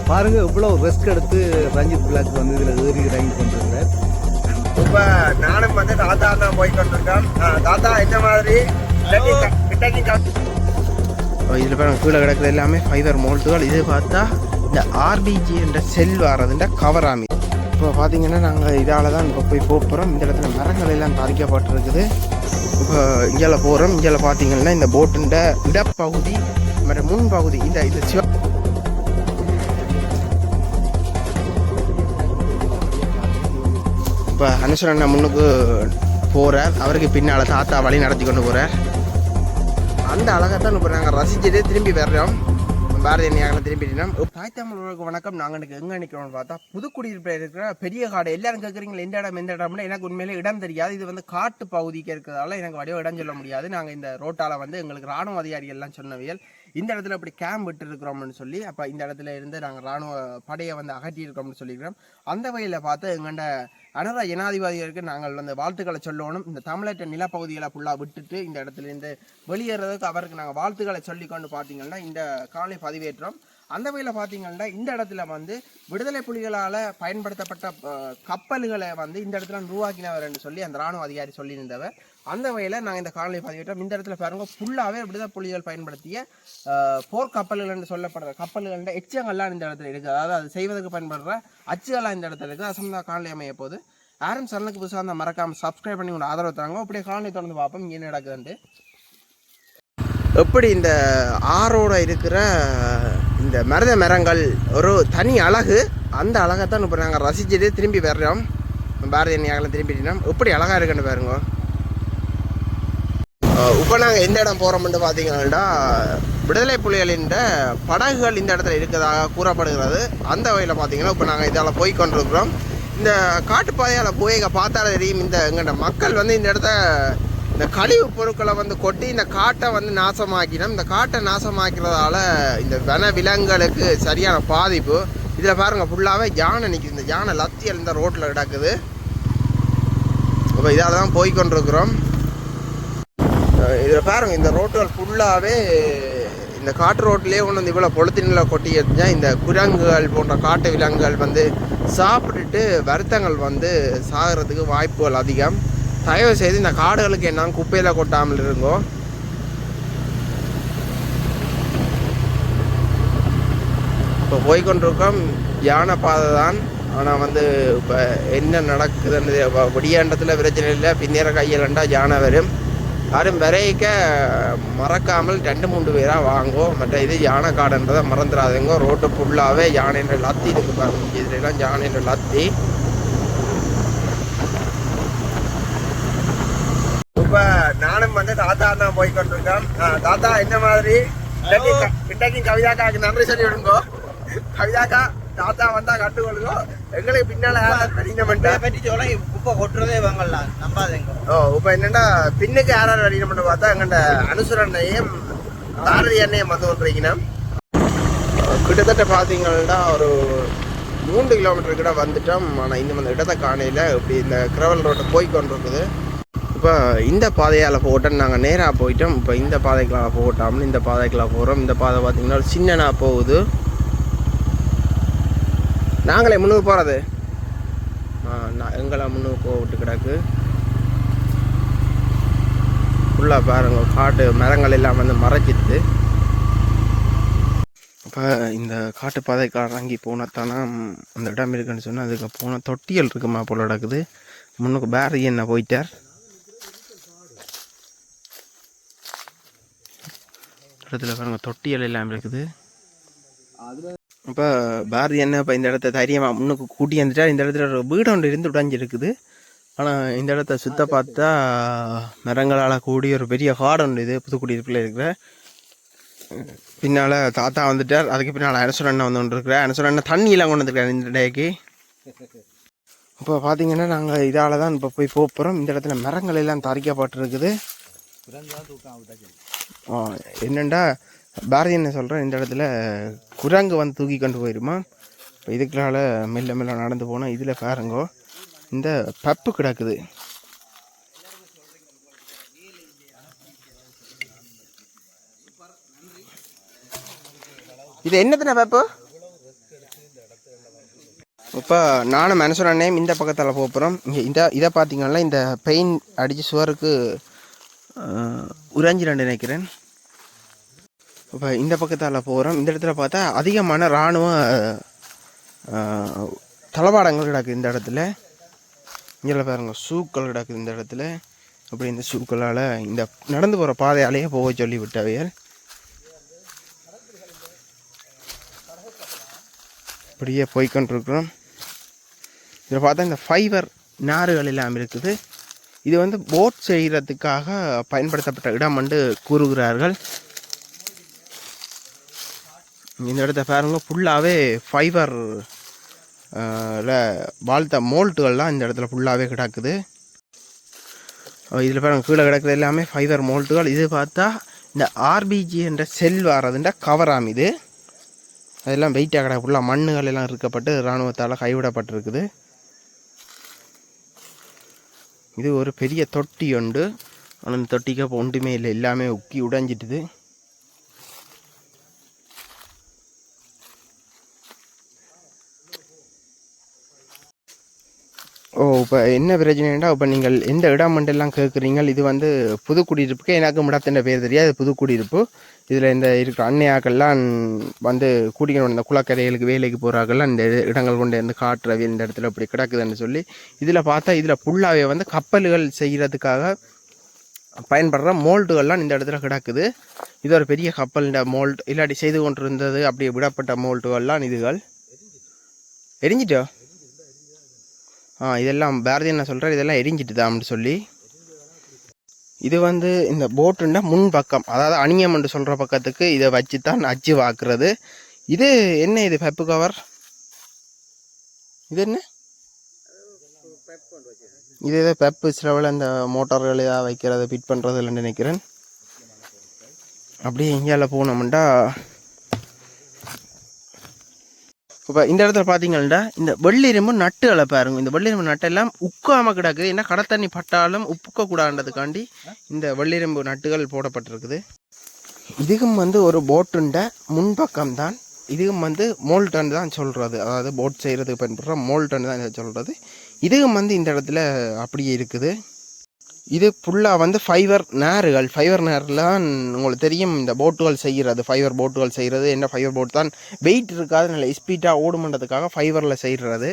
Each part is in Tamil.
பாருங்க இவ்வளோ ரிஸ்க் எடுத்து ரஞ்சித் பிளாக் வந்து இதில் ஏறி இறங்கி கொண்டிருக்கிறார். இப்போ நானும் வந்து தாத்தா தான் போய் கொண்டிருக்கேன். தாத்தா என்ன மாதிரி இதில் பாருங்க கீழே கிடக்குறது எல்லாமே ஃபைபர் மோல்ட்டுகள். இது பார்த்தா இந்த ஆர்பிஜி என்ற செல் வரதுன்ற கவராமி. இப்போ பார்த்தீங்கன்னா நாங்கள் இதால் தான் இப்போ போய் போகிறோம். இந்த இடத்துல மரங்கள் எல்லாம் தரிக்கப்பட்டிருக்குது. இப்போ இங்கே போகிறோம். இங்கே பார்த்தீங்கன்னா இந்த போட்டுன்ற இடப்பகுதி மற்றும் முன்பகுதி இந்த சிவ இப்போ அனுசரண முன்னுக்கு போகிறார். அவருக்கு பின்னால் தாத்தா வழி நடத்தி கொண்டு போகிறார். அந்த அழகத்தான் இப்போ நாங்கள் ரசிச்சுட்டு திரும்பி வர்றோம். பாரதிய நியாயத்தில் திரும்பிட்டோம். தாய்த்தமிழ் உலக வணக்கம். நாங்கள் எனக்கு எங்கே நிற்கிறோம்னு பார்த்தா புதுக்குடியிருப்பில் இருக்கிற பெரிய காடு. எல்லாரும் கேட்குறீங்களா எந்த இடம்னு. எனக்கு உண்மையிலே இடம் தெரியாது. இது வந்து காட்டு பகுதிக்கு இருக்கிறதால எனக்கு வடிவ இடம் சொல்ல முடியாது. நாங்கள் இந்த ரோட்டால் வந்து எங்களுக்கு இராணுவ அதிகாரிகள்லாம் சொன்னவியல் இந்த இடத்துல இப்படி கேம்ப் விட்டு இருக்கிறோம்னு சொல்லி, அப்போ இந்த இடத்துல இருந்து நாங்கள் இராணுவ படையை வந்து அகற்றியிருக்கோம்னு சொல்லியிருக்கிறோம். அந்த வகையில் பார்த்து எங்கள்ட அனரா ஜனாதிபதிகளுக்கு நாங்கள் வந்து வாழ்த்துக்களை சொல்லணும். இந்த தமிழற்ற நிலப்பகுதிகளை ஃபுல்லாக விட்டுட்டு இந்த இடத்துல இருந்து வெளியேறதுக்கு அவருக்கு நாங்கள் வாழ்த்துக்களை சொல்லிக்கொண்டு பார்த்தீங்கன்னா இந்த காலை பதிவேற்றோம். அந்த வகையில் பார்த்தீங்கன்னா இந்த இடத்துல வந்து விடுதலை புலிகளால் பயன்படுத்தப்பட்ட கப்பல்களை வந்து இந்த இடத்துல உருவாக்கினவர் என்று சொல்லி அந்த இராணுவ அதிகாரி சொல்லியிருந்தவர். அந்த வகையில் நாங்கள் இந்த காணொலி பதிவேற்றோம். இந்த இடத்துல பாருங்க ஃபுல்லாகவே விடுதலை புலிகள் பயன்படுத்திய போர் கப்பல்கள் என்று சொல்லப்படுற கப்பல்கள எச்சங்கள்லாம் இந்த இடத்துல இருக்குது. அதாவது அது செய்வதற்கு பயன்படுற அச்சுகள்லாம் இந்த இடத்துல இருக்குது. அசம்தா காணொலி அமைய போது யாரும் சேனலுக்கு புதுசாக இருந்தால் மறக்காமல் சப்ஸ்கிரைப் பண்ணி உங்களை ஆதரவு தாங்க. அப்படியே காணொலி தொடர்ந்து பார்ப்போம் இங்கே நடக்குதுன்ட்டு. எப்படி இந்த ஆறோட இருக்கிற இந்த மரங்கள் ஒரு தனி அழகு. அந்த அழகைத்தான் இப்போ நாங்கள் ரசிச்சுட்டு திரும்பி வர்றோம். பாரதிய நியாயத்தில் திரும்பிட்டோம். எப்படி அழகாக இருக்குன்னு பாருங்க. இப்போ நாங்கள் எந்த இடம் போகிறோம்னு பார்த்தீங்கன்னா விடுதலை புலிகளின் படகுகள் இந்த இடத்துல இருக்கிறதாக கூறப்படுகிறது. அந்த வகையில் பார்த்தீங்கன்னா இப்போ நாங்கள் இதால் போய் கொண்டிருக்கிறோம். இந்த காட்டுப்பாதையால் போய் பார்த்தாலே தெரியும் இந்த எங்கள்ட மக்கள் வந்து இந்த இடத்த இந்த கழிவு பொருட்களை வந்து கொட்டி இந்த காட்டை வந்து நாசமாக்கினோம். இந்த காட்டை நாசமாக்கிறதால இந்த வன விலங்குகளுக்கு சரியான பாதிப்பு. இதில் பாருங்கள் ஃபுல்லாகவே யானை நிற்குது. இந்த யானை லத்தியல் இந்த ரோட்டில் கிடக்குது. இப்போ இதால் தான் போய்கொண்டிருக்கிறோம். இதில் பாருங்கள் இந்த ரோட்டுகள் ஃபுல்லாகவே இந்த காட்டு ரோட்லேயே கொண்டு வந்து இவ்வளோ பொழுத்தினில் கொட்டி எடுத்தா இந்த குரங்குகள் போன்ற காட்டு விலங்குகள் வந்து சாப்பிட்டுட்டு வருத்தங்கள் வந்து சாகிறதுக்கு வாய்ப்புகள் அதிகம். தயவு செய்து இந்த காடுகளுக்கு என்ன குப்பையில் கொட்டாமல் இருங்கோ. இப்போ போய்கொண்டிருக்கோம். யானை பாதை தான். ஆனால் வந்து இப்போ என்ன நடக்குதுன்னு விடியாண்டத்தில் பிரச்சனை இல்லை. பின்னேற கையிலண்டா யானை வரும். யாரும் விரைக்க மறக்காமல் 2-3 பேராக வாங்கோ. மற்ற இது யானை காடுன்றதை மறந்துடாதுங்க. ரோட்டு ஃபுல்லாகவே யானைன்ற லத்தி இருக்குது பாருங்க. இதுலாம் யானைன்ற லத்தி. இப்போ நானும் வந்து தாத்தா தான் போய் கொண்டிருக்கேன். தாத்தா என்ன மாதிரி இன்றைக்கு கவிதாக்காக்கு நன்றி சொல்லி விடுங்கோ. கவிதாக்கா தாத்தா வந்தா கட்டுக்கொள்ளுங்கோ. எங்களுக்கு பின்னால பற்றி சொல்ல உப்பை கொட்டுறதே வாங்கலாம் நம்பாதேங்க. இப்போ என்னன்னா பின்னுக்கு யாராவது வடினமென்று பார்த்தா எங்கள்ட அனுசரணையும் பாரதி எண்ணையும் வந்து கொண்டிருக்கீங்கன்னா கிட்டத்தட்ட பார்த்தீங்கன்னா ஒரு 3 கிலோமீட்டர் கிட்ட வந்துட்டோம். ஆனால் இந்த இடத்த காணையில் இப்படி இந்த கிரவல் ரோட்டை போய் கொண்டிருக்குது. இப்போ இந்த பாதையால் போட்டோம். நாங்கள் நேராக போயிட்டோம். இப்போ இந்த பாதைக்கெலாம் போட்டோம்னு இந்த பாதைக்கெலாம் போகிறோம். இந்த பாதை பார்த்திங்கன்னா ஒரு சின்னனா போகுது. நாங்களே முன்னுக்கு போகிறது எங்களை முன்னுக்கு போக விட்டு கிடக்கு. ஃபுல்லாக பாருங்க காட்டு மரங்கள் எல்லாம் வந்து மறைச்சிடுது. இப்போ இந்த காட்டு பாதைக்கு இறங்கி போனத்தானா அந்த இடம் இருக்குன்னு சொன்னால் அதுக்கு போனால் தொட்டியல் இருக்குமா போல் நடக்குது. முன்னுக்கு பாரதி என்ன போயிட்டார். இடத்துல பாருங்க தொட்டியல் எல்லாம் இருக்குது. இப்போ பாரதி என்ன இப்போ இந்த இடத்த தைரியமாக முன்னுக்கு கூட்டி வந்துட்டா. இந்த இடத்துல ஒரு வீடு ஒன்று இருந்து உடைஞ்சிருக்குது. ஆனால் இந்த இடத்த சுத்த பார்த்தா மரங்களால் கூடிய ஒரு பெரிய காடு ஒன்று இது புதுக்குடியிருப்பில் இருக்கிற. பின்னால் தாத்தா வந்துட்டார். அதுக்கு பின்னால் அனுசரணை வந்து கொண்டு இருக்கிறேன். அனுசரணை தண்ணியெல்லாம் கொண்டு வந்துருக்காரு இந்த டேக்கு. இப்போ பார்த்தீங்கன்னா நாங்கள் இதால் தான் இப்போ போய் போகிறோம். இந்த இடத்துல மரங்கள் எல்லாம் தரிக்கப்பட்டிருக்குது. என்னென்னா பாரதி என்ன சொல்கிறேன், இந்த இடத்துல குரங்கு வந்து தூக்கி கொண்டு போயிடுமா. இப்போ இதுக்குனால மெல்ல மெல்ல நடந்து போனால் இதில் பாருங்கோ இந்த பப்பு கிடக்குது. இது என்னதுண்ணா பப்பு? இப்போ நானும் மனுஷனே இந்த பக்கத்தில் போகிறோம். இங்கே இதை பார்த்தீங்கன்னா இந்த பெயிண்ட் அடித்து சுவருக்கு உறைஞ்சிரண்டு நினைக்கிறேன். இப்போ இந்த பக்கத்தால் போகிறோம். இந்த இடத்துல பார்த்தா அதிகமான இராணுவ தளவாடங்கள் கிடக்குது இந்த இடத்துல. இங்கே பாருங்க ஷூக்கள் கிடக்குது இந்த இடத்துல. அப்படி இந்த ஷூக்களால் இந்த நடந்து போகிற பாதையாலேயே போக சொல்லி விட்டவையல். இப்படியே போய்கொண்டிருக்கிறோம். இதில் பார்த்தா இந்த ஃபைபர் நாறுகள் எல்லாம் இருக்குது. இது வந்து போட் செய்கிறதுக்காக பயன்படுத்தப்பட்ட இடம் என்று கூறுகிறார்கள். இந்த இடத்த பாருங்க ஃபுல்லாகவே ஃபைபர் வாழ்த்த மோல்ட்டுகள்லாம் இந்த இடத்துல ஃபுல்லாகவே கிடக்குது. இதில் பாருங்கள் கீழே கிடக்குறது எல்லாமே ஃபைபர் மோல்ட்டுகள். இது பார்த்தா இந்த ஆர்பிஜி என்ற செல் வாரதுன்ற கவராம். இது அதெல்லாம் வெயிட்டாக கிடக்கு. ஃபுல்லாக மண்ணுகள் எல்லாம் இருக்கப்பட்டு இராணுவத்தால் கைவிடப்பட்டிருக்குது. இது ஒரு பெரிய தொட்டி உண்டு. ஆனால் இந்த தொட்டிக்கு இப்போ ஒன்றுமே இல்லை, எல்லாமே உக்கி உடைஞ்சிட்டுது. இப்போ என்ன பிரச்சனைண்டா, இப்போ நீங்கள் எந்த இடம் மண்டெல்லாம் கேட்குறீங்க. இது வந்து புது குடியிருப்புக்கு எனக்கு இடத்தின் பேர் தெரியாது. புது குடியிருப்பு. இதில் இந்த இருக்கிற அன்னையாக்கள்லாம் வந்து கூட்டிக்கணும். இந்த குளக்கரைகளுக்கு வேலைக்கு போகிறாக்கெல்லாம் இந்த இடங்கள் கொண்டு வந்து காட்டுறவே இந்த இடத்துல இப்படி கிடக்குதுன்னு சொல்லி இதில் பார்த்தா இதில் ஃபுல்லாகவே வந்து கப்பல்கள் செய்கிறதுக்காக பயன்படுற மோல்ட்டுகள்லாம் இந்த இடத்துல கிடக்குது. இது ஒரு பெரிய கப்பல் மோல்ட் இல்லாட்டி செய்து கொண்டு இருந்தது. அப்படி விடப்பட்ட மோல்ட்டுகள்லாம் இதுகள் எரிஞ்சிட்டோ. இதெல்லாம் பாரதி என்ன சொல்கிறார், இதெல்லாம் எரிஞ்சிட்டு தான் சொல்லி. இது வந்து இந்த போட்டுன்னா முன் பக்கம், அதாவது அணியம் என்று சொல்கிற பக்கத்துக்கு இதை வச்சு தான் அச்சு வாக்குறது. இது என்ன, இது பெப்பு கவர். இது என்ன, இது ஏதோ பெப்பு சிலவில் அந்த மோட்டார்கள் ஏதாவது வைக்கிறது ஃபிட் பண்ணுறது இல்லைன்னு நினைக்கிறேன். அப்படியே இங்கேயால போனோம்டா. இப்போ இந்த இடத்துல பார்த்தீங்கன்னா இந்த வெள்ளிரும்பு நட்டுகளை பாருங்க. இந்த வெள்ளிரும்பு நட்டெல்லாம் உக்காமல் கிடக்குது. ஏன்னா கடை தண்ணி பட்டாலும் உப்புக்கக்கூடாதுன்றதுக்காண்டி இந்த வெள்ளிரும்பு நட்டுகள் போடப்பட்டிருக்குது. இதுக்கும் வந்து ஒரு போட்டுண்ட முன்பக்கம் தான். இதுக்கும் வந்து மோல்டன் தான் சொல்கிறது. அதாவது போட் செய்கிறதுக்கு பயன்படுற மோல்டன் தான் இதை சொல்கிறது. இதுக்கும் வந்து இந்த இடத்துல அப்படியே இருக்குது. இது ஃபுல்லாக வந்து ஃபைபர் நாறுகள். ஃபைபர் நார்லாம் உங்களுக்கு தெரியும், இந்த போட்டுகள் செய்கிறது. ஃபைபர் போட்டுகள் செய்கிறது என்ன, ஃபைபர் போட் தான் வெயிட் இருக்காது, நல்ல ஸ்பீடாக ஓடுமன்றதுக்காக ஃபைபரில் செய்கிறது.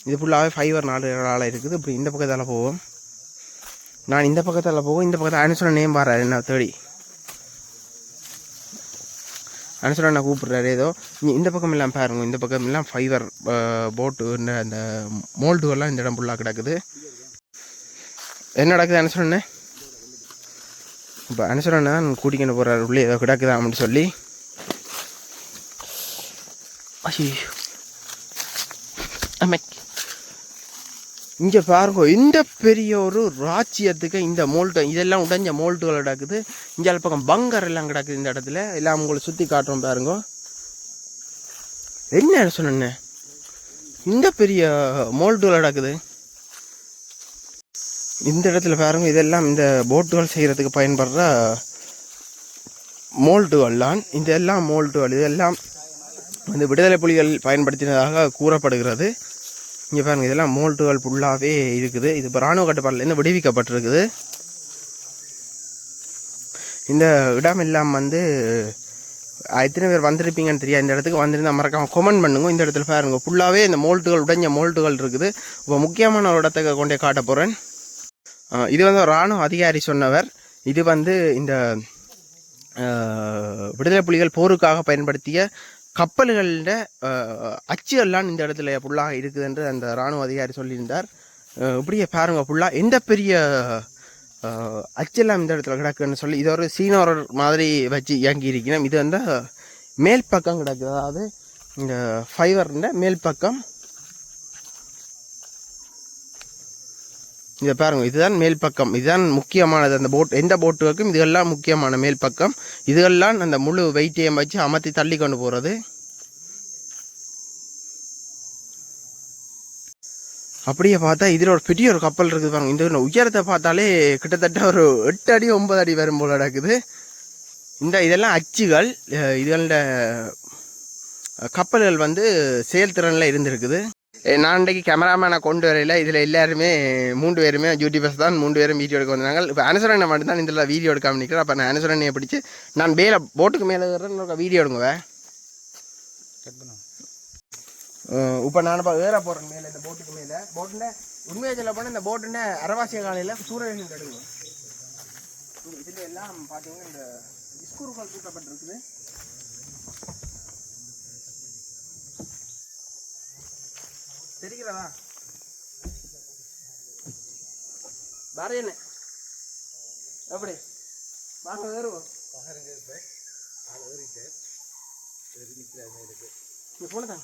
இது ஃபுல்லாகவே ஃபைபர் நாடுகளால் இருக்குது. இப்படி இந்த பக்கத்தால் போவோம். நான் இந்த பக்கத்தால் போவோம். இந்த பக்கத்தில் அனுசரன் நேம் பாரு என்ன தேடி அனுசரன் நான் கூப்பிட்றாரு ஏதோ. இந்த பக்கம் எல்லாம் பாருங்க, இந்த பக்கம் எல்லாம் ஃபைபர் போட்டு அந்த மோல்டுகள்லாம் இந்த இடம் ஃபுல்லாக கிடக்குது. என்ன நடக்குது அனுசரண்ணே? இப்போ அனுசரண்ணா கூட்டிக்கிட்டு போகிறார் உள்ளே ஏதோ கிடக்குதா அப்படின்னு சொல்லி. இங்கே பாருங்க, இந்த பெரிய ஒரு ராச்சியத்துக்கு இந்த மோல்ட்டு இதெல்லாம் உடைஞ்ச மோல்ட்டுகள் கிடக்குது. இங்கே பக்கம் பங்கர் எல்லாம் கிடக்குது. இந்த இடத்துல எல்லாம் உங்களை சுற்றி காட்டுறோம் பாருங்க. என்ன சொன்னேன், இந்த பெரிய மோல்ட்டுகள் கிடக்குது இந்த இடத்துல பாருங்க. இதெல்லாம் இந்த போட்டுகள் செய்கிறதுக்கு பயன்படுற மோல்ட்டுகள்லாம். இதெல்லாம் மோல்ட்டுகள் இதெல்லாம் வந்து விடுதலை புலிகள் பயன்படுத்தினதாக கூறப்படுகிறது. இங்கே பாருங்கள், இதெல்லாம் மோல்ட்டுகள் ஃபுல்லாகவே இருக்குது. இது இப்போ இராணுவ கட்டுப்பாட்டிலேருந்து விடுவிக்கப்பட்டிருக்குது. இந்த இடம் எல்லாம் வந்து எத்தனை பேர் வந்திருப்பீங்கன்னு தெரியாது. இந்த இடத்துக்கு வந்திருந்தால் மறக்காமல் கமெண்ட் பண்ணுங்க. இந்த இடத்துல பாருங்க ஃபுல்லாகவே இந்த மோல்ட்டுகள் உடைஞ்ச மோல்ட்டுகள் இருக்குது. இப்போ முக்கியமான ஒரு இடத்துக்கு கொண்டே காட்ட போகிறேன். இது வந்து ஒரு இராணுவ அதிகாரி சொன்னவர். இது வந்து இந்த விடுதலை புலிகள் போருக்காக பயன்படுத்திய கப்பல்கள அச்சுகள்லாம் இந்த இடத்துல ஃபுல்லாக இருக்குது என்று அந்த இராணுவ அதிகாரி சொல்லியிருந்தார். இப்படியே பாருங்க, ஃபுல்லாக எந்த பெரிய அச்செல்லாம் இந்த இடத்துல கிடக்குன்னு சொல்லி இது ஒரு சீனோர் மாதிரி வச்சு இயங்கி இருக்கணும். இது வந்து மேல் பக்கம் கிடக்குது, அதாவது இந்த ஃபைபர்ன்ற மேல் பக்கம். இதை பாருங்கள், இதுதான் மேல் பக்கம். இதுதான் முக்கியமானது. அந்த போட் எந்த போட்டுக்கும் இதுகள்லாம் முக்கியமான மேல் பக்கம். இதுகள்லாம் அந்த முழு வெயிட்டையும் வச்சு அமர்த்தி தள்ளி கொண்டு போகிறது. அப்படியே பார்த்தா இதில் ஒரு பெரிய ஒரு கப்பல் இருக்குது பாருங்கள். இந்த உயரத்தை பார்த்தாலே கிட்டத்தட்ட ஒரு 8 அடி 9 அடி வரும் போல் நடக்குது. இதெல்லாம் அச்சுகள். இதுகளோட கப்பல்கள் வந்து செயல்திறனில் இருந்திருக்குது. நான் இன்றைக்கு கேமராமேனை கொண்டு வரையில் இதில் எல்லாருமே 3 பேருமே யூடியூபர்ஸ் தான், 3 பேரும் வீடியோ எடுக்க வந்தாங்க. இப்போ அனுசரனை மட்டும் தான் இதில் வீடியோ எடுக்காம நிற்கிறேன். அப்போ நான் அனுசரணையை பிடிச்சி நான் மேலே போட்டுக்கு மேலே ஏறுறேன் வீடியோ எடுங்குவேன். இப்போ நான் இப்போ ஏற போகிறேன் மேலே இந்த போட்டுக்கு மேலே. போட்டுன்னு உண்மையாக சொல்ல போனால் இந்த போட்டுன்னு அரவாசிய காலையில் சூரியன் எடுக்குவேன். இதில் எல்லாம் பார்த்தீங்கன்னா இந்த ஸ்கூர்கள் கூட்டப்பட்டிருக்குது. தெரிகிறதா பாரு என்ன எப்படி வாங்க ஏறுவோம். போனதான்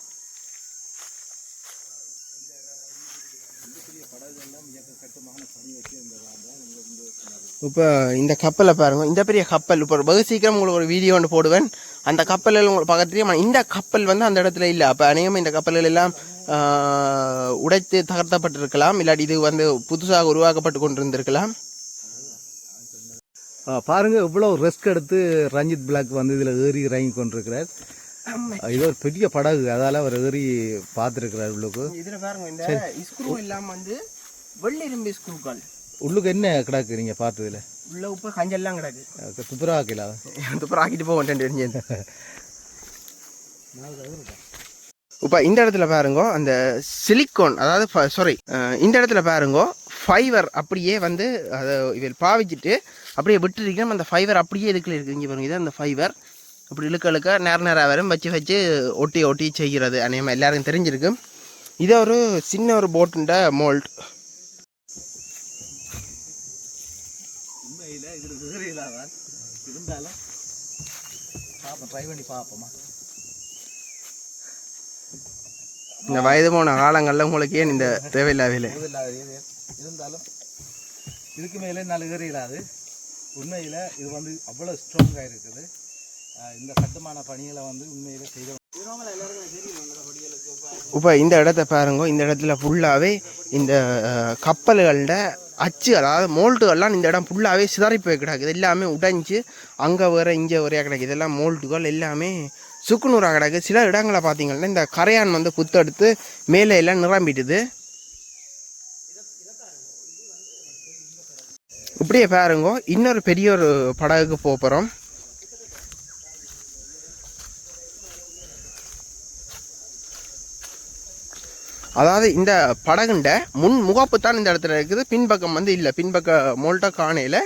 இப்போ இந்த கப்பலை பாருங்க, இந்த பெரிய கப்பல். இப்போ வெகு சீக்கிரம் உங்களுக்கு ஒரு வீடியோ ஒன்று போடுவேன். அந்த கப்பல்கள் உங்களுக்கு பக்கத்துலேயே இந்த கப்பல் வந்து அந்த இடத்துல இல்லை. அப்போ அநேகமாக இந்த கப்பல்கள் எல்லாம் உடைத்து தகர்த்தப்பட்டிருக்கலாம், இல்லாட்டி இது வந்து புதுசாக உருவாக்கப்பட்டு கொண்டிருந்திருக்கலாம். பாருங்க இவ்வளோ ரிஸ்க் எடுத்து ரஞ்சித் பிளாக் வந்து இதில் ஏறி இறங்கி கொண்டிருக்கிறார். இது ஒரு பெரிய படகு, அதால அவர் ஏறி பார்த்துருக்கிறார் உள்ளுக்கு. இதில் பாருங்க இந்த ஸ்க்ரூ எல்லாம் வந்து வெள்ளிரும்பு ஸ்க்ரூக்கள். உள்ளுக்கு என்ன கிடக்கு நீங்கள் பார்த்ததுல? உள்ள உப்பு கஞ்செல்லாம் கிடக்கு. துப்புராக்கில துப்புராக்கிட்டு போவேன். இப்போ இந்த இடத்துல பாருங்க அந்த சிலிக்கோன், அதாவது சாரி இந்த இடத்துல பாருங்க ஃபைவர் அப்படியே வந்து அதை இதில் பாவிச்சுட்டு அப்படியே விட்டுருக்கணும். அந்த ஃபைவர் அப்படியே இதுக்குள்ள இருக்குது. இங்கே பாருங்க, இது அந்த ஃபைவர் அப்படி இழுக்க நேராக வரும் வச்சு ஒட்டி செய்கிறது. அநேகமாக எல்லாருக்கும் தெரிஞ்சிருக்கு. இது ஒரு சின்ன ஒரு போட்டுண்ட மோல்ட். உண்மையில் இதில் இருந்தாலும் பார்ப்போம், ட்ரை பண்ணி பார்ப்போமா. இந்த வயது போன காலங்களில் உங்களுக்கு ஏன் இந்த தேவையில்லாத இருந்தாலும் இதுக்கு மேலே என்னால் ஏறிடாது. உண்மையில் இது வந்து அவ்வளோ ஸ்ட்ராங்காக இருக்குது. இந்த கட்டுமான பணிகளை வந்து உண்மையில் செய்த இப்போ இந்த இடத்த பாருங்க. இந்த இடத்துல ஃபுல்லாகவே இந்த கப்பல்களோட அச்சு, அதாவது மோல்ட்டுகள்லாம் இந்த இடம் ஃபுல்லாகவே சிதறி போய் கிடக்குது. எல்லாமே உடைஞ்சு அங்கே வேற இங்கே வரையா கிடக்குது. இதெல்லாம் மோல்ட்டுகள் எல்லாமே சுக்குநூறாக கிடக்கு. சில இடங்களை பார்த்தீங்கன்னா இந்த கரையான் வந்து புத்தெடுத்து மேலே எல்லாம் நிரம்பிட்டுது. இப்படியே பாருங்க, இன்னொரு பெரிய ஒரு படகுக்கு போகிறோம். அதாவது இந்த படகுண்ட முன் முகப்பு தான் இந்த இடத்துல இருக்குது. பின்பக்கம் வந்து இல்லை. பின்பக்க மோல்ட்டை காணையில்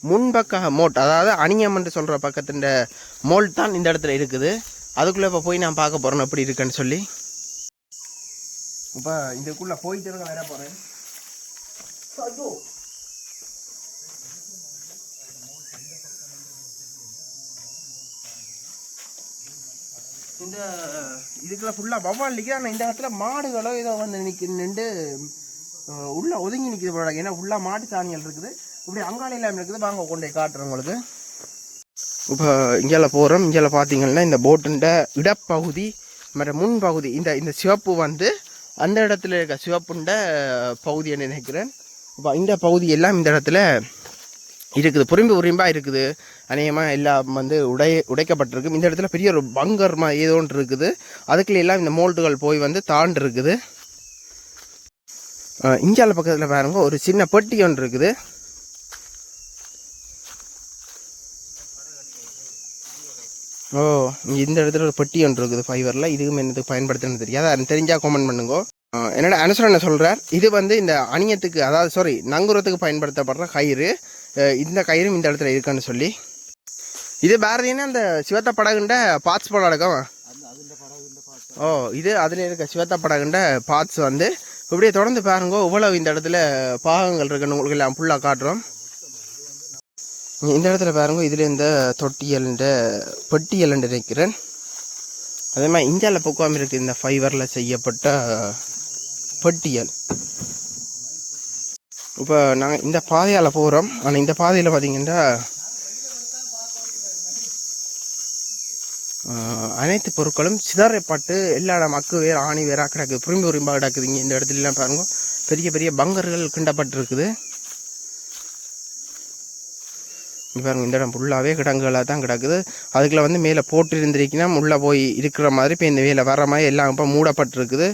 முன்பக்க மோட், அதாவது அணியம் என்று சொல்கிற பக்கத்தின் மோல்ட் தான் இந்த இடத்துல இருக்குது. அதுக்குள்ளே இப்போ போய் நான் பார்க்க போகிறேன் எப்படி இருக்குன்னு சொல்லி. இப்போ இதுக்குள்ளே போயிட்டு வர போகிறேன். இந்த இதுக்குள்ள ஃபுல்லாக வவ்வால் நிற்கிது. ஆனால் இந்த இடத்துல மாடுகளோ ஏதோ வந்து நின்று உள்ளே ஒதுங்கி நிற்கிது போல. ஏன்னா ஃபுல்லாக மாட்டு சாணிகள் இருக்குது. இப்படி அங்காளி இல்லாமல் இருக்குது. வாங்க கொண்டு போய் காட்டுறேன் உங்களுக்கு. இப்போ இங்கே போகிறோம். இங்கே பார்த்தீங்கன்னா இந்த போட்டுண்ட இடப்பகுதி மற்ற முன்பகுதி இந்த சிவப்பு வந்து அந்த இடத்துல இருக்க சிவப்புண்ட பகுதியை நினைக்கிறேன். இப்போ இந்த பகுதி எல்லாம் இந்த இடத்துல இருக்குது. உரிம்பாக இருக்குது. அநேகமாக எல்லாம் வந்து உடைக்கப்பட்டிருக்கு. இந்த இடத்துல பெரிய ஒரு பங்கர் ஏதோ ஒன்று இருக்குது. அதுக்குள்ள எல்லாம் இந்த மோல்ட்டுகள் போய் வந்து தாண்டு இருக்குது. இஞ்சால பக்கத்தில் பாருங்க ஒரு சின்ன பெட்டி ஒன்று இருக்குது. ஓ, இந்த இடத்துல ஒரு பெட்டி ஒன்று இருக்குது ஃபைவரில். இதுக்கும் என்னத்துக்கு பயன்படுத்துன்னு தெரியாது. அது தெரிஞ்சால் கமெண்ட் பண்ணுங்க. என்னோட அனுசரணை சொல்கிறார். இது வந்து இந்த அணியத்துக்கு, அதாவது நங்குறத்துக்கு பயன்படுத்தப்படுற கயிறு. இந்த கயிறும் இந்த இடத்துல இருக்குன்னு சொல்லி. இது பாரதினா அந்த சிவத்த படகுண்ட பார்ட்ஸ் போல இருக்கும். ஓ, இது அதில் இருக்க சிவத்த படகுண்ட பார்ட்ஸ் வந்து இப்படியே தொடர்ந்து பாருங்க. இவ்வளவு இந்த இடத்துல பாகங்கள் இருக்குன்னு உங்களுக்கு எல்லாம் ஃபுல்லாக காட்டுறோம். இந்த இடத்துல பாருங்க, இதில் இந்த தொட்டியல்ன்ற பெட்டியல்ன்று நினைக்கிறேன். அதே மாதிரி இந்தியாவில் பக்குவம் இருக்குது இந்த ஃபைவரில் செய்யப்பட்ட பெட்டியல். இப்போ நாங்கள் இந்த பாதையால் போகிறோம். ஆனால் இந்த பாதையில் பார்த்தீங்கன்னா அனைத்து பொருட்களும் சிதறப்பட்டு எல்லா மக்கு வேறு ஆணி வேறாக கிடக்குது. உரிம்பாக கிடக்குது. இங்கே இந்த இடத்துலலாம் பாருங்க, பெரிய பெரிய பங்கர்கள் கிண்டப்பட்டிருக்குது. இங்கே பாருங்க இந்த இடம் ஃபுல்லாகவே கிடங்குகளாக தான் கிடக்குது. அதுக்குள்ள வந்து மேலே போட்டு இருந்திருக்கீங்கன்னா உள்ளே போய் இருக்கிற மாதிரி இப்போ இந்த வேலை வர மாதிரி எல்லாம் இப்போ மூடப்பட்டிருக்குது.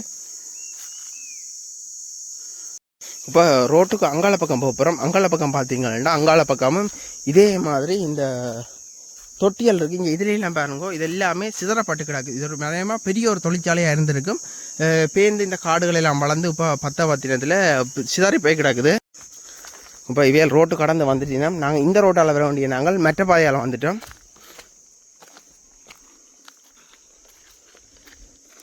இப்போ ரோட்டுக்கு அங்காள பக்கம் போக போகிறோம். அங்காள பக்கம் பார்த்தீங்கன்னா அங்காள பக்கமும் இதே மாதிரி இந்த தொட்டியல் இருக்குது. இங்கே இதுலாம் பாருங்க, இது எல்லாமே சிதறப்பட்டு கிடக்குது. இது ஒரு நிறையமாக பெரிய ஒரு தொழிற்சாலையாக இருந்திருக்கும். பேர்ந்து இந்த காடுகள் எல்லாம் வளர்ந்து இப்போ பத்திரத்தில் சிதறி போய் கிடக்குது. இப்போ இவையால் ரோட்டு கடந்து வந்துட்டீங்கன்னா நாங்கள் இந்த ரோட்டால் வர வேண்டிய நாங்கள் மற்ற பாதையால் வந்துட்டோம்.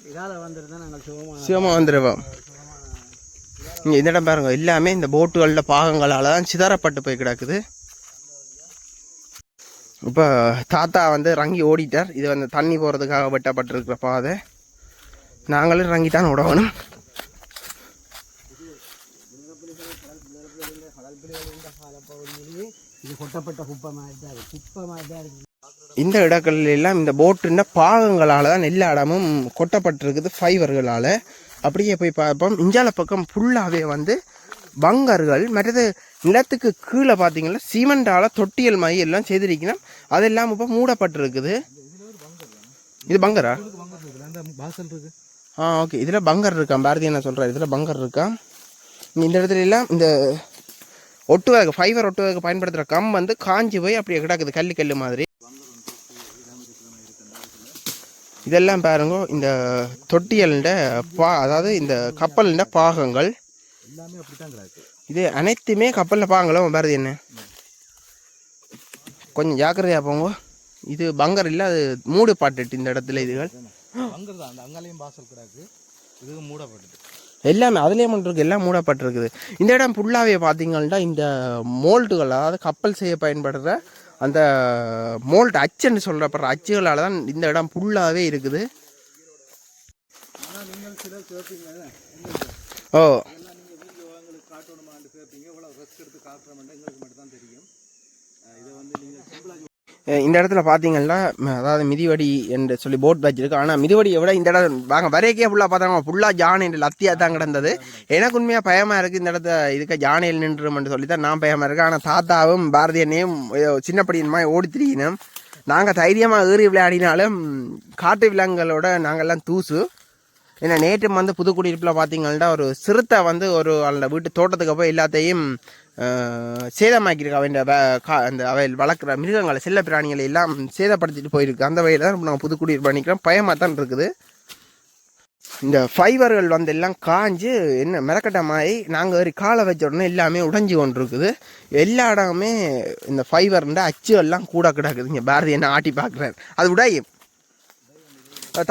இதால் வந்துருந்தா நாங்கள் சிவமாக வந்துடுவோம். இங்கே இந்த இடம் பாருங்க, எல்லாமே இந்த போட்டுகளில் பாகங்களால் தான் சிதறப்பட்டு போய் கிடக்குது. இப்போ தாத்தா வந்து ரங்கி ஓடிட்டார். இது வந்து தண்ணி போகிறதுக்காக வெட்டப்பட்டிருக்கிற பாதை. நாங்களும் ரங்கி தான் விடணும். இந்த இடங்கள் எல்லாம் இந்த போட்டுன்ற பாகங்களால் தான் எல்லா இடமும் கொட்டப்பட்டிருக்குது, ஃபைபர்களால். அப்படியே போய் பார்ப்போம். இஞ்சால பக்கம் ஃபுல்லாகவே வந்து பங்கர்கள், மற்றது நிலத்துக்கு கீழே பார்த்தீங்கன்னா சிமெண்டால் தொட்டியல் மாதிரி எல்லாம் செய்திருக்கணும். அதெல்லாம் இப்போ மூடப்பட்டிருக்குது. இது பங்கரா? ஓகே, இதில் பங்கர் இருக்கான். பாரதி என்ன சொல்கிறார், இதில் பங்கர் இருக்கான். இந்த இடத்துல எல்லாம் இந்த ஒட்டுவாக்கு ஃபைபர் ஒட்டுவாக்கு பயன்படுத்துகிற கம் வந்து காஞ்சி போய் அப்படியே கிடக்குது, கல் மாதிரி. இதெல்லாம் பாருங்க, இந்த தொட்டியல்ட அதாவது இந்த கப்பல்ட பாகங்கள் எல்லாமே அப்படித்தான் கிடக்கு. இது அனைத்துமே கப்பலில் பாகங்களும் பாரதி என்ன கொஞ்சம் ஜாக்கிரதையாக போங்க. இது பங்கர் இல்லை, அது மூடப்பட்டுட்டு இந்த இடத்துல இதுகள் பங்கர் தான். அந்த அங்காலையும் வாசல் கிடக்கு, இது மூடப்பட்டது. எல்லாமே அதுலேயே மட்டும் எல்லாம் மூடப்பட்டிருக்குது. இந்த இடம் ஃபுல்லாகவே பார்த்தீங்கன்னா இந்த மோல்டுகள், அதாவது கப்பல் செய்ய பயன்படுற அந்த மோல்ட் அச்சுன்னு சொல்கிறப்படுற அச்சுகளால் தான் இந்த இடம் ஃபுல்லாகவே இருக்குது. ஓ, இந்த இடத்துல பார்த்தீங்கன்னா அதாவது மிதிவடி என்று சொல்லி போட் வச்சிருக்கு. ஆனால் மிதிவடியை விட இந்த இடம் வாங்க வரைக்கே ஃபுல்லாக பார்த்தாங்க, ஃபுல்லாக ஜானை லத்தியாக தான் கிடந்தது. எனக்கு உண்மையாக பயமாக இருக்குது இந்த இடத்த இதுக்கு ஜானையில் நின்றுமென்று சொல்லி தான் நான் பயமாக இருக்கேன். ஆனால் தாத்தாவும் பாரதியனையும் சின்னப்படியுமா ஓடி திரியினோம். நாங்கள் தைரியமாக ஏறி விளையாடினாலும் காட்டு விலங்குகளோட நாங்கள்லாம் தூசு. ஏன்னா நேற்று வந்து புதுக்குடியிருப்பில் பார்த்தீங்கன்னா ஒரு சிறுத்தை வந்து ஒரு அந்த வீட்டு தோட்டத்துக்கு போய் எல்லாத்தையும் சேதமாக்கியிருக்கா. அந்த அவை வளர்க்குற மிருகங்களை, செல்ல பிராணிகளை எல்லாம் சேதப்படுத்திட்டு போயிருக்கு. அந்த வகையில் தான் நாங்கள் புதுக்குடியிருப்பு பண்ணிக்கிறோம். பயமாக தான் இருக்குது. இந்த ஃபைபர்கள் வந்து எல்லாம் காஞ்சு என்ன மிரக்கட்ட மாதிரி நாங்கள் ஒரு காலை வச்ச உடனே எல்லாமே உடைஞ்சி கொண்டு இருக்குது. எல்லா இடமே இந்த ஃபைபர்ன்ற அச்சுகள்லாம் கூட கிடக்குது. இங்கே பாரதி என்ன ஆட்டி பார்க்குறாரு, அது உடையும்.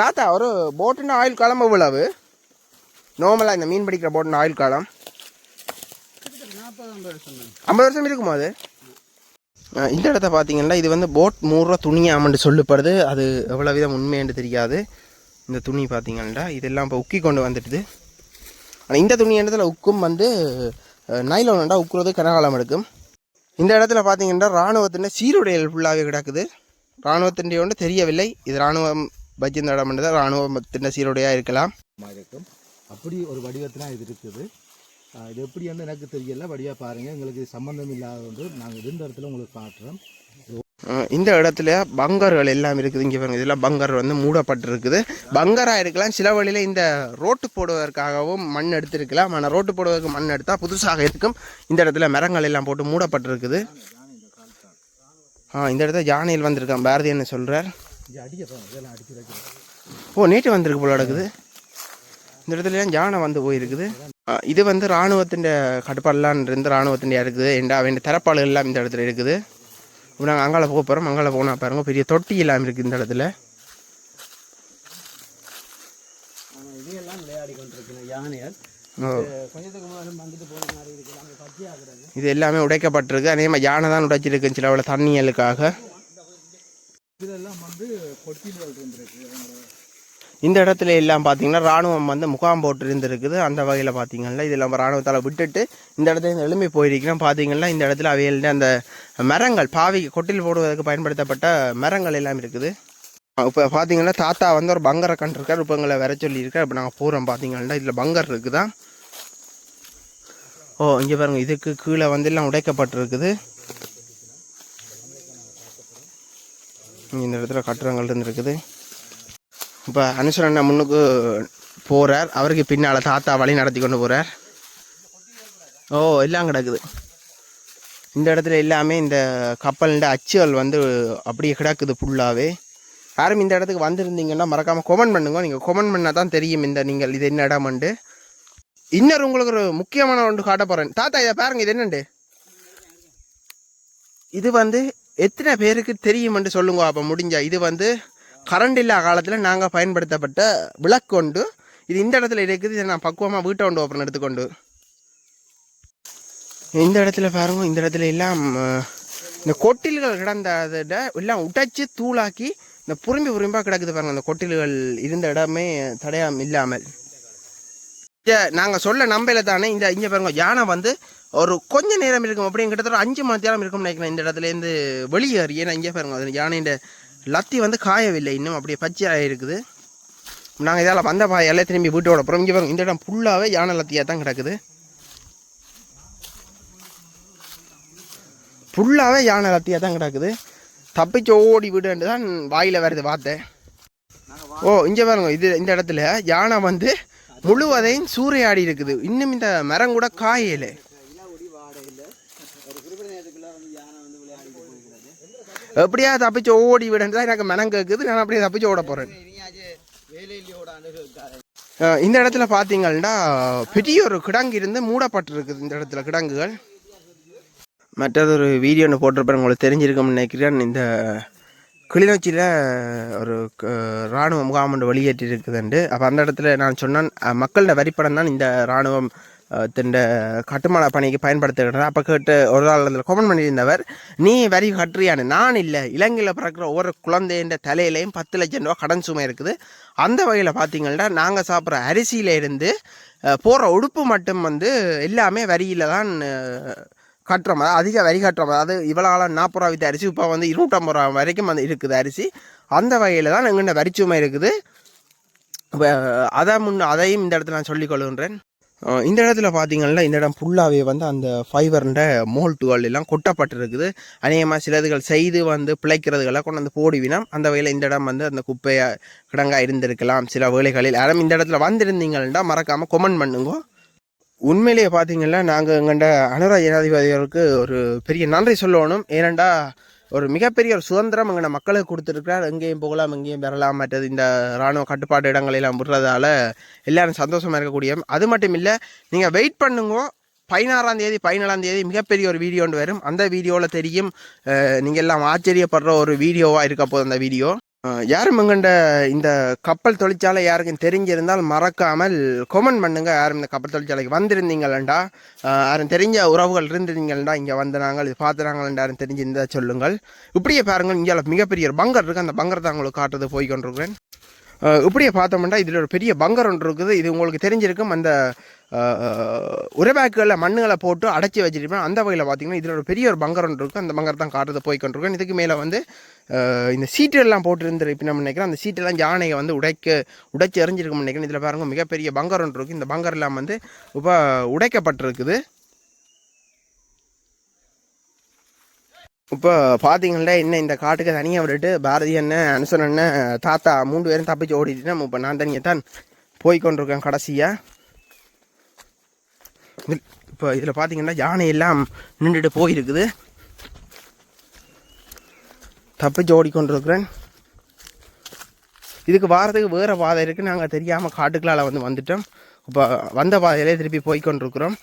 தாத்தா ஒரு போட்டுன்னா ஆயுள் காலம் எவ்வளவு? நார்மலாக இந்த மீன் பிடிக்கிற போட்டுன்னா ஆயுள் காலம் 50 வருஷம் இருக்குமா? அது இந்த இடத்த பார்த்தீங்கன்னா இது வந்து போட் மூடுற துணியாமன்னு சொல்லப்படுது. அது எவ்வளோ விதம் உண்மைன்னு தெரியாது. இந்த துணி பார்த்தீங்கன்னா இதெல்லாம் இப்போ உக்கி கொண்டு வந்துட்டுது. ஆனால் இந்த துணி இடத்துல உக்கும் வந்து நைலோனண்டா உக்குறது கனகாலம் எடுக்கும். இந்த இடத்துல பார்த்தீங்கன்னா இராணுவத்தின் சீருடைகள் ஃபுல்லாகவே கிடக்குது. இராணுவத்தின் ஒன்று தெரியவில்லை. இது இராணுவம் வச்சிருந்த இடம் தான் இராணுவத்தின் சீருடையாக இருக்கலாம். அப்படி ஒரு வடிவத்தில் இது இருக்குது. இது எப்படி வந்து எனக்கு தெரியல. வடிவாக பாருங்கள், எங்களுக்கு சம்மந்தம் இல்லாத ஒன்று நாங்கள் இருந்த இடத்துல உங்களுக்கு காட்டுறோம். இந்த இடத்துல பங்கர்கள் எல்லாம் இருக்குது. இங்கே பாருங்க, இதெல்லாம் பங்கர் வந்து மூடப்பட்டிருக்குது. பங்கராக இருக்கலாம். சில வழியில் இந்த ரோட்டு போடுவதற்காகவும் மண் எடுத்திருக்கலாம். ஆனால் ரோட்டு போடுவதற்கு மண் எடுத்தால் புதுசாக இருக்கும். இந்த இடத்துல மரங்கள் எல்லாம் போட்டு மூடப்பட்டிருக்குது. இந்த இடத்துல ஜானையில் வந்திருக்கான். பாரதி என்ன சொல்கிறார்? ஓ, நேற்று வந்திருக்கு போல நடக்குது. இந்த இடத்துல ஜானை வந்து போயிருக்குது. இது வந்து இராணுவத்தின் கட்டுப்பாடெல்லாம் இருந்து இராணுவத்தின் இருக்குது. அவன் தரப்பாளர்கள் எல்லாம் இந்த இடத்துல இருக்குது. இப்போ நாங்கள் அங்கால போக போகிறோம். அங்கால போனால் பாருங்க, பெரிய தொட்டி எல்லாம் இருக்குது இந்த இடத்துல. இது எல்லாமே உடைக்கப்பட்டிருக்கு. அதே மாதிரி யானை தான் உடைச்சிருக்கு சில அவ்வளோ தண்ணியலுக்காக. இந்த இடத்துல எல்லாம் பார்த்தீங்கன்னா இராணுவம் வந்து முகாம் போட்டு இருந்திருக்குது. அந்த வகையில் பார்த்தீங்கன்னா இதெல்லாம் இராணுவத்தால் விட்டுட்டு இந்த இடத்துல எழும்பி போயிருக்கிறோம். பார்த்தீங்கன்னா இந்த இடத்துல அவையில் அந்த மரங்கள் பாவி கொட்டில் போடுவதற்கு பயன்படுத்தப்பட்ட மரங்கள் எல்லாம் இருக்குது. இப்போ பார்த்தீங்கன்னா தாத்தா வந்து ஒரு பங்கரை கண்டிருக்கார். இப்போ எங்களை வர சொல்லியிருக்கார். இப்போ நாங்கள் போகிறோம். பார்த்தீங்கன்னா இதில் பங்கர் இருக்குதா. ஓ, இங்கே பாருங்க, இதுக்கு கீழே வந்து எல்லாம் உடைக்கப்பட்டிருக்குது. இந்த இடத்துல கட்டுறங்கள் இருக்குது. இப்போ அனுசரண்ணா முன்னுக்கு போகிறார், அவருக்கு பின்னால் தாத்தா வழி நடத்தி கொண்டு போகிறார். ஓ எல்லாம் கிடக்குது இந்த இடத்துல எல்லாமே. இந்த கப்பல்ன்ற அச்சுகள் வந்து அப்படியே கிடக்குது ஃபுல்லாகவே. யாரும் இந்த இடத்துக்கு வந்திருந்தீங்கன்னா மறக்காமல் கொமெண்ட் பண்ணுங்க. நீங்கள் கொமெண்ட் பண்ணால் தான் தெரியும் இந்த நீங்கள் இது என்ன இடம்ண்டு. இன்னொரு உங்களுக்கு ஒரு முக்கியமான ஒன்று காட்ட போகிறேன். தாத்தா இதை பாருங்க, இது என்னண்டு? இது வந்து எத்தனை பேருக்கு தெரியுமென்று சொல்லுங்க அப்போ முடிஞ்சா. இது வந்து கரண்ட் இல்லா காலத்தில் நாங்கள் பயன்படுத்தப்பட்ட விளக்கொண்டு. இது இந்த இடத்துல இருக்குது. இதை நான் பக்குவமாக வீட்டை கொண்டு ஓப்பன் எடுத்துக்கொண்டு. இந்த இடத்துல பாருங்க, இந்த இடத்துல எல்லாம் இந்த கொட்டில்கள் கிடந்ததை எல்லாம் உடைச்சி தூளாக்கி இந்த புரிம்பாக கிடக்குது பாருங்கள். அந்த கொட்டில்கள் இருந்த இடமே தடையாம் இல்லாமல். நாங்கள் சொல்ல நம்பல தானே. இந்த இங்கே பாருங்க, யானை வந்து ஒரு கொஞ்ச நேரம் இருக்கும், அப்படியே கிட்டத்தட்ட 5 மணி நேரம் இருக்கும்னு நினைக்கிறேன் இந்த இடத்துலேருந்து வெளியேறி. ஏன்னா இங்கே பாருங்க, அது யானையின் லத்தி வந்து காயவில்லை, இன்னும் அப்படியே பச்சையாக இருக்குது. நாங்கள் இதால் வந்த பாயெல்லாம் திரும்பி வீட்டோட அப்புறம் இங்கே பாருங்க, இந்த இடம் ஃபுல்லாகவே யானை லத்தியாக தான் கிடக்குது. ஃபுல்லாகவே யானை லத்தியாக தான் கிடக்குது. தப்பிச்சு ஓடி விடுன்னு தான் வாயில் வருது பார்த்தேன். ஓ இங்கே பாருங்க, இது இந்த இடத்துல யானை வந்து முழுவதையும் சூறையாடி இருக்குது. இன்னும் இந்த மரம் கூட காயலை. எப்படியா தப்பிச்சு ஓடி விடுன்னு தான் எனக்கு மனம் கேட்குது. நான் அப்படியே தப்பிச்சு ஓட போகிறேன். இந்த இடத்துல பார்த்தீங்கன்னா பெரிய ஒரு கிடங்கு இருந்து மூடப்பட்டிருக்குது. இந்த இடத்துல கிடங்குகள். மற்றொரு வீடியோ ஒன்று போட்டிருப்பேன், உங்களுக்கு தெரிஞ்சிருக்கும்னு நினைக்கிறேன். இந்த கிளிநொச்சியில் ஒரு இராணுவ முகாம் ஒன்று வெளியேற்றி இருக்குதுண்டு. அப்போ அந்த இடத்துல நான் சொன்னேன், மக்களோட வரிப்படம் தான் இந்த இராணுவம் திண்ட கட்டுமான பணிக்கு பயன்படுத்துகிறேன். அப்போ கேட்டு ஒரு நாள் அதில் கமெண்ட் பண்ணியிருந்தவர், நீ வரி கட்டுறியான்னு. நான் இல்லை, இலங்கையில் பிறக்கிற ஒவ்வொரு குழந்தைன்ற தலையிலையும் 10 லட்சம் ரூபா கடன் சுமை இருக்குது. அந்த வகையில் பார்த்தீங்கன்னா நாங்கள் சாப்பிட்ற அரிசியிலேருந்து போகிற உடுப்பு மட்டும் வந்து எல்லாமே வரியில் தான் கட்டுறோம். அதாவது அதிக வரி கட்டுறோம். அதாவது இவ்வளோ காலம் 40 ரூபா வித்த அரிசி இப்போ வந்து 250 ரூபா வரைக்கும் வந்து இருக்குது அரிசி. அந்த வகையில் தான் எங்கள்கிட்ட வரிச்சுமை இருக்குது. அதையும் இந்த இடத்துல நான் சொல்லிக்கொள்கின்றேன். இந்த இடத்துல பார்த்தீங்கன்னா இந்த இடம் ஃபுல்லாகவே வந்து அந்த ஃபைபர்ன்ற மோல்ட்டுகள் எல்லாம் கொட்டப்பட்டிருக்குது. அநேகமாக சிலதுகள் செய்து வந்து பிழைக்கிறதுகளாக கொண்டு வந்து போடுவினோம். அந்த வகையில் இந்த இடம் வந்து அந்த குப்பையை கிடங்காக இருந்திருக்கலாம் சில வேளைகளில். யாரும் இந்த இடத்துல வந்திருந்தீங்கன்னா மறக்காமல் கொமெண்ட் பண்ணுங்க. உண்மையிலேயே பார்த்தீங்கன்னா நாங்கள் எங்கள்ட அனுரா ஜனாதிபதிகளுக்கு ஒரு பெரிய நன்றி சொல்லணும். ஏனெண்டா ஒரு மிகப்பெரிய ஒரு சுதந்திரம் எங்கள் மக்களுக்கு கொடுத்துருக்கிறார். எங்கேயும் போகலாம், எங்கேயும் பெறலாம். மற்றது இந்த இராணுவ கட்டுப்பாட்டு இடங்களெல்லாம் விடுறதால எல்லோரும் சந்தோஷமாக இருக்கக்கூடிய. அது மட்டும் இல்லை, நீங்கள் வெயிட் பண்ணுங்க, 16ஆம் தேதி 17ஆம் தேதி மிகப்பெரிய ஒரு வீடியோ ஒன்று வரும். அந்த வீடியோவில் தெரியும், நீங்கள் எல்லாம் ஆச்சரியப்படுற ஒரு வீடியோவாக இருக்க போகுது அந்த வீடியோ. யாரும் எங்கண்ட இந்த கப்பல் தொழிற்சாலை யாருக்கும் தெரிஞ்சிருந்தால் மறக்காமல் கொமெண்ட் பண்ணுங்க. யாரும் இந்த கப்பல் தொழிற்சாலைக்கு வந்திருந்தீங்களா, யாரும் தெரிஞ்ச உறவுகள் இருந்திருந்தீங்களா, இங்கே வந்து நாங்கள் இது பார்த்துறாங்களா யாரும் தெரிஞ்சிருந்தால் சொல்லுங்கள். இப்படியே பாருங்கள், இங்கே மிகப்பெரிய ஒரு பங்கர் இருக்குது. அந்த பங்கர் தான் உங்களுக்கு காட்டுறது போய் கொண்டிருக்கிறேன். இப்படியே பார்த்தோம்னா இதில் ஒரு பெரிய பங்கர் ஒன்று இருக்குது. இது உங்களுக்கு தெரிஞ்சிருக்கும். அந்த உரைபேக்குகளில் மண்ணுகளை போட்டு அடைச்சி வச்சிருப்பேன். அந்த வகையில் பார்த்தீங்கன்னா இதில் ஒரு பெரிய ஒரு பங்கர் ஒன்று இருக்குது. அந்த பங்கர் தான் காட்டுறது போய் கொண்டிருக்கேன். இதுக்கு மேலே வந்து இந்த சீட்டெல்லாம் போட்டு இருந்துருப்பேன் நம்ம நினைக்கிறேன். அந்த சீட்டெல்லாம் யானையை வந்து உடைச்சி எறிஞ்சிருக்கும் நினைக்கிறேன். இதில் பாருங்கள் மிகப்பெரிய பங்கர் ஒன்று இருக்குது. இந்த பங்கர் எல்லாம் வந்து இப்போ உடைக்கப்பட்டிருக்குது. இப்போ பார்த்தீங்கன்னா இன்னும் இந்த காட்டுக்கு தனியாக விட்டுட்டு பாரதி அண்ணன், அனுசன் அண்ணன், தாத்தா 3 பேரும் தப்பிச்சு ஓடிட்டுனா இப்போ நான் தனியாக தான் போய்கொண்டிருக்கேன் கடைசியாக. இப்போ இதில் பார்த்தீங்கன்னா யானை எல்லாம் நின்றுட்டு போயிருக்குது. தப்பிச்சு ஓடிக்கொண்டிருக்கிறேன். இதுக்கு வாரத்துக்கு வேறு பாதை இருக்குது. நாங்கள் தெரியாமல் காட்டுக்களால் வந்துட்டோம். இப்போ வந்த பாதையிலே திருப்பி போய்கொண்டிருக்கிறோம்.